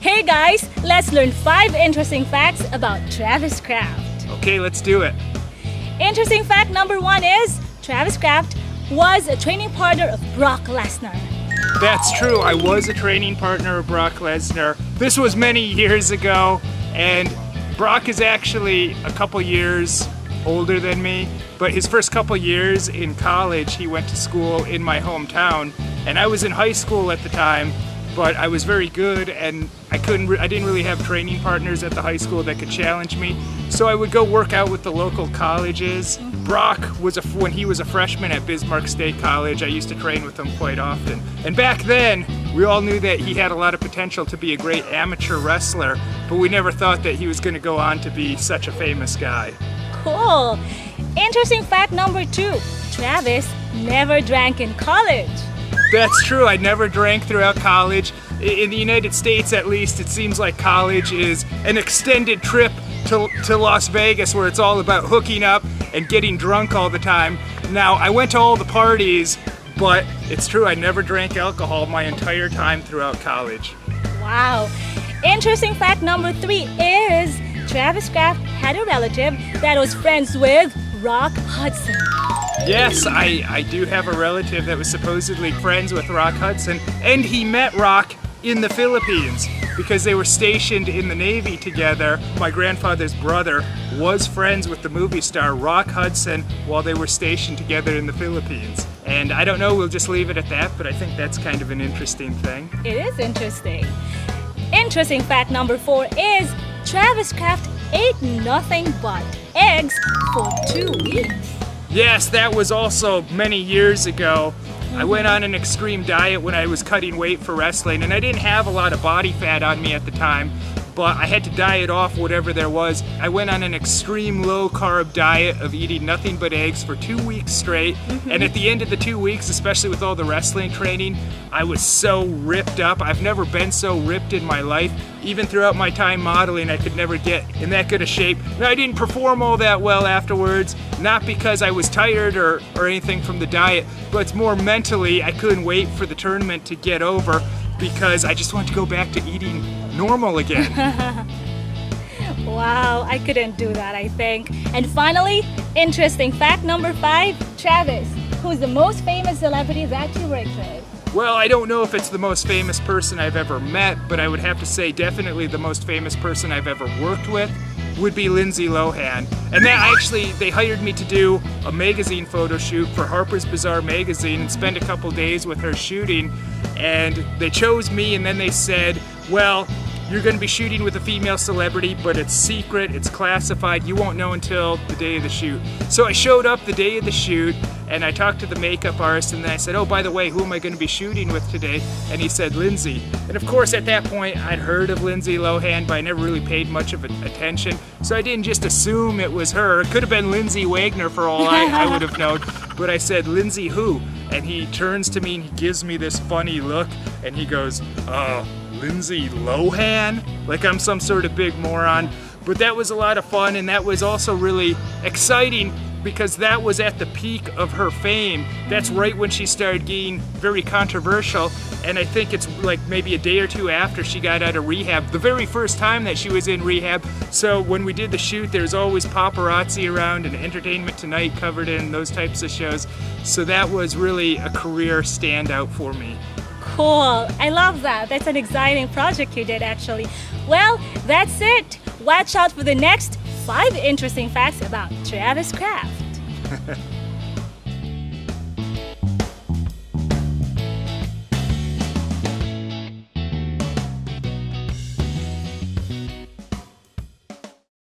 Hey guys, let's learn 5 interesting facts about Travis Kraft. Okay, let's do it. Interesting fact number 1 is Travis Kraft was a training partner of Brock Lesnar. That's true, I was a training partner of Brock Lesnar. This was many years ago, and Brock is actually a couple years older than me, but his first couple years in college, he went to school in my hometown, and I was in high school at the time, but I was very good, and I didn't really have training partners at the high school that could challenge me, so I would go work out with the local colleges. Brock when he was a freshman at Bismarck State College, I used to train with him quite often. And back then, we all knew that he had a lot of potential to be a great amateur wrestler, but we never thought that he was going to go on to be such a famous guy. Cool. Interesting fact number 2, Travis never drank in college. That's true, I never drank throughout college. In the United States, at least, it seems like college is an extended trip to Las Vegas where it's all about hooking up and getting drunk all the time. Now, I went to all the parties, but it's true, I never drank alcohol my entire time throughout college. Wow. Interesting fact number 3 is Travis Kraft had a relative that was friends with Rock Hudson. Yes, I do have a relative that was supposedly friends with Rock Hudson, and he met Rock in the Philippines because they were stationed in the Navy together. My grandfather's brother was friends with the movie star Rock Hudson while they were stationed together in the Philippines. And I don't know, we'll just leave it at that, but I think that's kind of an interesting thing. It is interesting. Interesting fact number 4 is Travis Kraft ate nothing but eggs for 2 weeks. Yes, that was also many years ago. I went on an extreme diet when I was cutting weight for wrestling, and I didn't have a lot of body fat on me at the time, but I had to diet off whatever there was. I went on an extreme low-carb diet of eating nothing but eggs for 2 weeks straight, and at the end of the 2 weeks, especially with all the wrestling training, I was so ripped up. I've never been so ripped in my life. Even throughout my time modeling, I could never get in that good a shape. Now, I didn't perform all that well afterwards, not because I was tired or anything from the diet, but it's more mentally, I couldn't wait for the tournament to get over because I just wanted to go back to eating normal again. Wow, I couldn't do that, I think. And finally, interesting fact number 5, Travis, who's the most famous celebrity that you worked with? Well, I don't know if it's the most famous person I've ever met, but I would have to say definitely the most famous person I've ever worked with would be Lindsay Lohan. And they hired me to do a magazine photo shoot for Harper's Bazaar magazine and spend a couple days with her shooting. And they chose me, and then they said, well, you're going to be shooting with a female celebrity, but it's secret, it's classified, you won't know until the day of the shoot. So I showed up the day of the shoot, and I talked to the makeup artist, and then I said, oh, by the way, who am I going to be shooting with today? And he said, Lindsay. And of course, at that point, I'd heard of Lindsay Lohan, but I never really paid much of attention. So I didn't just assume it was her. It could have been Lindsay Wagner for all I would have known. But I said, Lindsay who? And he turns to me and he gives me this funny look, and he goes, Lindsay Lohan? Like I'm some sort of big moron. But that was a lot of fun, and that was also really exciting because that was at the peak of her fame. That's right when she started getting very controversial, and I think it's like maybe a day or 2 after she got out of rehab, the very first time that she was in rehab. So when we did the shoot, there's always paparazzi around, and Entertainment Tonight covered it and those types of shows. So that was really a career standout for me. Cool, I love that. That's an exciting project you did actually. Well, that's it. Watch out for the next 5 interesting facts about Travis Kraft.